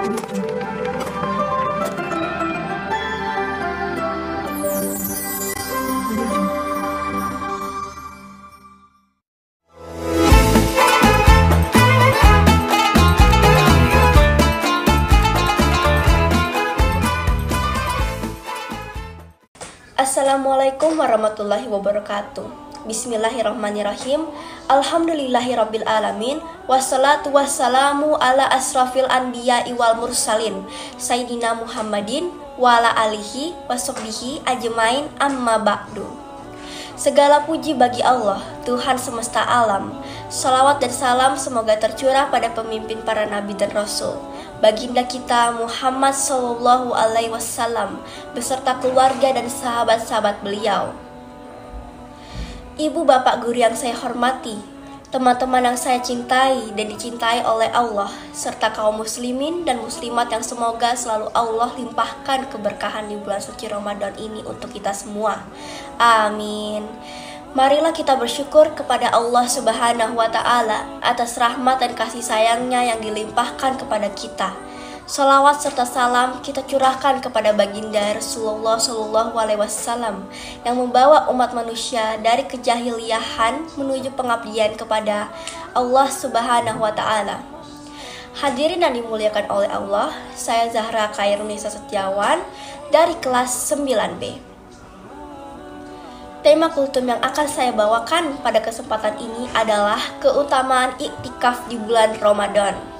Assalamualaikum warahmatullahi wabarakatuh. Bismillahirrahmanirrahim. Alhamdulillahirabbil alamin. Wassalatu wassalamu ala asrafil anbiya'i wal mursalin Sayyidina Muhammadin wa ala alihi washabbihi ajmain, amma ba'du. Segala puji bagi Allah, Tuhan semesta alam. Salawat dan salam semoga tercurah pada pemimpin para nabi dan rasul, baginda kita Muhammad Sallallahu Alaihi Wasallam beserta keluarga dan sahabat-sahabat beliau. Ibu bapak guru yang saya hormati, teman-teman yang saya cintai dan dicintai oleh Allah, serta kaum muslimin dan muslimat yang semoga selalu Allah limpahkan keberkahan di bulan suci Ramadan ini untuk kita semua. Amin. Marilah kita bersyukur kepada Allah Subhanahu wa Ta'ala atas rahmat dan kasih sayangnya yang dilimpahkan kepada kita. Salawat serta salam kita curahkan kepada baginda Rasulullah Shallallahu Alaihi Wasallam yang membawa umat manusia dari kejahiliahan menuju pengabdian kepada Allah Subhanahu wa Ta'ala. Hadirin yang dimuliakan oleh Allah, saya Zahra Khairunisa Setiawan dari kelas 9B. Tema kultum yang akan saya bawakan pada kesempatan ini adalah keutamaan iktikaf di bulan Ramadan.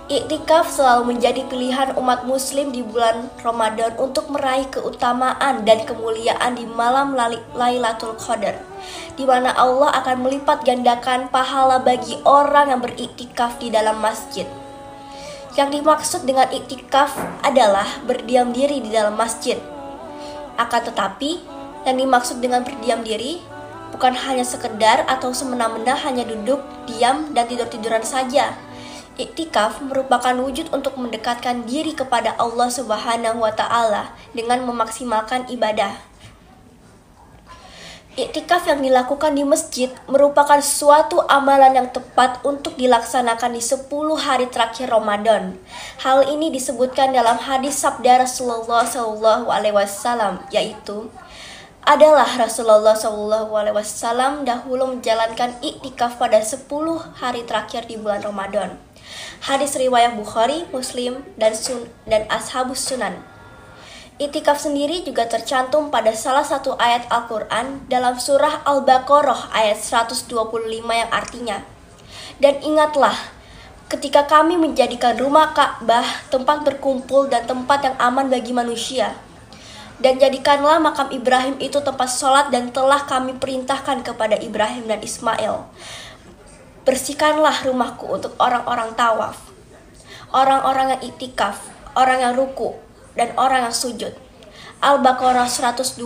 Iktikaf selalu menjadi pilihan umat muslim di bulan Ramadan untuk meraih keutamaan dan kemuliaan di malam Lailatul Qadar, di mana Allah akan melipat gandakan pahala bagi orang yang beriktikaf di dalam masjid. Yang dimaksud dengan iktikaf adalah berdiam diri di dalam masjid. Akan tetapi, yang dimaksud dengan berdiam diri bukan hanya sekedar atau semena-mena hanya duduk, diam, dan tidur-tiduran saja. Iktikaf merupakan wujud untuk mendekatkan diri kepada Allah Subhanahu wa Ta'ala dengan memaksimalkan ibadah. Iktikaf yang dilakukan di masjid merupakan suatu amalan yang tepat untuk dilaksanakan di 10 hari terakhir Ramadan. Hal ini disebutkan dalam hadis sabda Rasulullah Shallallahu Alaihi Wasallam, yaitu adalah Rasulullah Shallallahu Alaihi Wasallam dahulu menjalankan iktikaf pada 10 hari terakhir di bulan Ramadan. Hadis riwayat Bukhari, Muslim, dan Ashabus Sunan. Iktikaf sendiri juga tercantum pada salah satu ayat Al-Quran dalam surah Al-Baqarah ayat 125 yang artinya, dan ingatlah ketika kami menjadikan rumah Ka'bah tempat berkumpul dan tempat yang aman bagi manusia, dan jadikanlah makam Ibrahim itu tempat sholat, dan telah kami perintahkan kepada Ibrahim dan Ismail, bersihkanlah rumahku untuk orang-orang tawaf, orang-orang yang iktikaf, orang yang ruku, dan orang yang sujud. Al-Baqarah 125.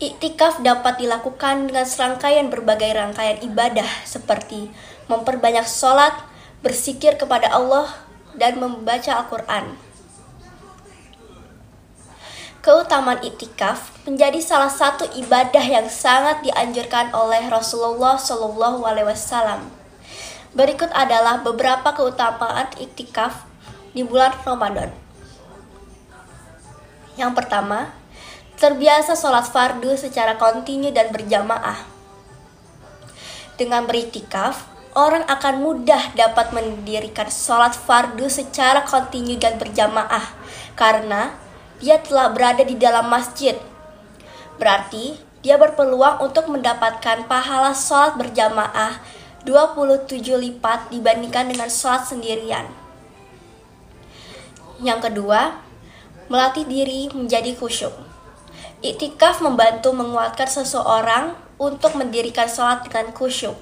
Iktikaf dapat dilakukan dengan serangkaian berbagai rangkaian ibadah seperti memperbanyak sholat, berzikir kepada Allah, dan membaca Al-Quran. Keutamaan iktikaf menjadi salah satu ibadah yang sangat dianjurkan oleh Rasulullah Shallallahu Alaihi Wasallam. Berikut adalah beberapa keutamaan iktikaf di bulan Ramadan. Yang pertama, terbiasa sholat fardu secara kontinu dan berjamaah. Dengan beriktikaf, orang akan mudah dapat mendirikan sholat fardu secara kontinu dan berjamaah karena dia telah berada di dalam masjid. Berarti dia berpeluang untuk mendapatkan pahala sholat berjamaah 27 lipat dibandingkan dengan sholat sendirian. Yang kedua, melatih diri menjadi khusyuk. Iktikaf membantu menguatkan seseorang untuk mendirikan sholat dengan khusyuk.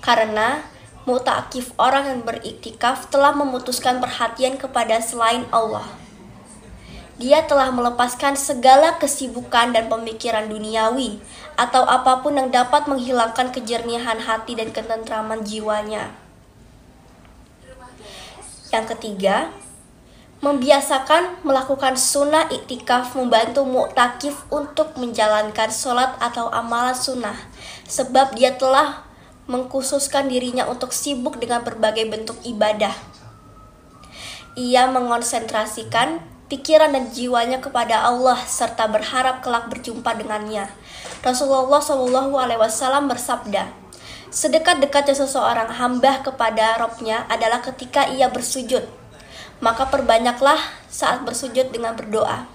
Karena mu'takif, orang yang beriktikaf telah memutuskan perhatian kepada selain Allah. Dia telah melepaskan segala kesibukan dan pemikiran duniawi atau apapun yang dapat menghilangkan kejernihan hati dan ketentraman jiwanya. Yang ketiga, membiasakan melakukan sunnah iktikaf membantu mu'takif untuk menjalankan sholat atau amalan sunnah, sebab dia telah mengkhususkan dirinya untuk sibuk dengan berbagai bentuk ibadah. Ia mengonsentrasikan pikiran dan jiwanya kepada Allah serta berharap kelak berjumpa dengannya. Rasulullah SAW bersabda, sedekat-dekatnya seseorang hamba kepada Robnya adalah ketika ia bersujud. Maka perbanyaklah saat bersujud dengan berdoa.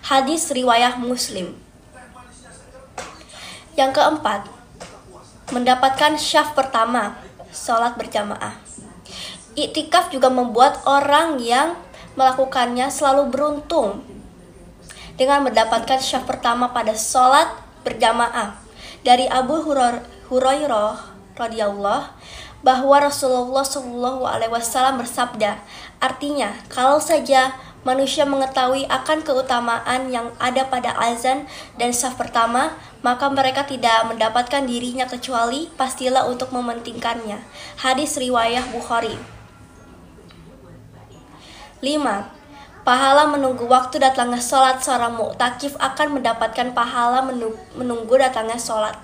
Hadis riwayat Muslim. Yang keempat, mendapatkan syaf pertama, sholat berjamaah. Iktikaf juga membuat orang yang melakukannya selalu beruntung dengan mendapatkan syaf pertama pada sholat berjamaah. Dari Abu Hurairah radhiyallahu bahwa Rasulullah SAW bersabda, artinya kalau saja manusia mengetahui akan keutamaan yang ada pada azan dan syaf pertama, maka mereka tidak mendapatkan dirinya kecuali pastilah untuk mementingkannya. Hadis riwayat Bukhari. 5. Pahala menunggu waktu datangnya sholat. Seorang mu'takif akan mendapatkan pahala menunggu datangnya sholat.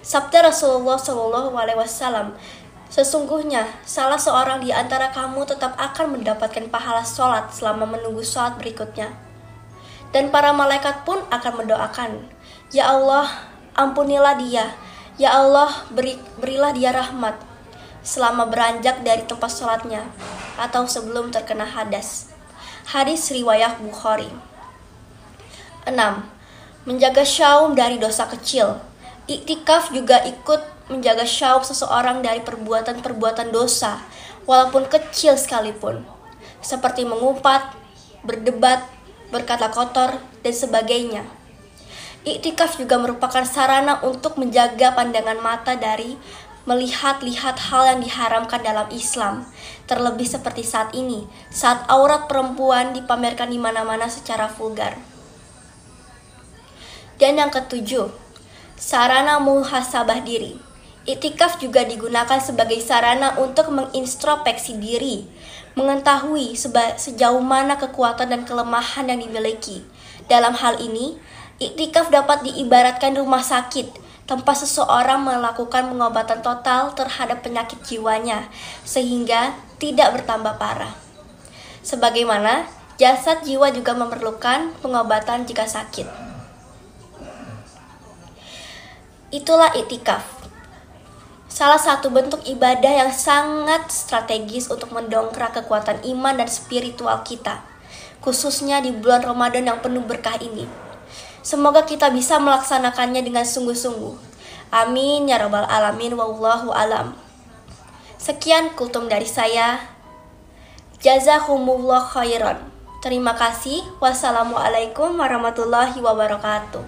Sabda Rasulullah SAW, sesungguhnya salah seorang di antara kamu tetap akan mendapatkan pahala sholat selama menunggu sholat berikutnya. Dan para malaikat pun akan mendoakan, ya Allah, ampunilah dia. Ya Allah, berilah dia rahmat selama beranjak dari tempat sholatnya atau sebelum terkena hadas. Hadis riwayat Bukhari. 6. Menjaga syaum dari dosa kecil. Iktikaf juga ikut menjaga syaum seseorang dari perbuatan-perbuatan dosa, walaupun kecil sekalipun, seperti mengumpat, berdebat, berkata kotor, dan sebagainya. Iktikaf juga merupakan sarana untuk menjaga pandangan mata dari melihat-lihat hal yang diharamkan dalam Islam, terlebih seperti saat ini, saat aurat perempuan dipamerkan di mana-mana secara vulgar. Dan yang ketujuh, sarana muhasabah diri. Iktikaf juga digunakan sebagai sarana untuk mengintrospeksi diri, mengetahui sejauh mana kekuatan dan kelemahan yang dimiliki. Dalam hal ini, iktikaf dapat diibaratkan rumah sakit, tempat seseorang melakukan pengobatan total terhadap penyakit jiwanya, sehingga tidak bertambah parah. Sebagaimana jasad jiwa juga memerlukan pengobatan jika sakit. Itulah iktikaf, salah satu bentuk ibadah yang sangat strategis untuk mendongkrak kekuatan iman dan spiritual kita, khususnya di bulan Ramadan yang penuh berkah ini. Semoga kita bisa melaksanakannya dengan sungguh-sungguh. Amin ya rabbal alamin, wallahu alam. Sekian kultum dari saya. Jazakumullah khairan. Terima kasih. Wassalamualaikum warahmatullahi wabarakatuh.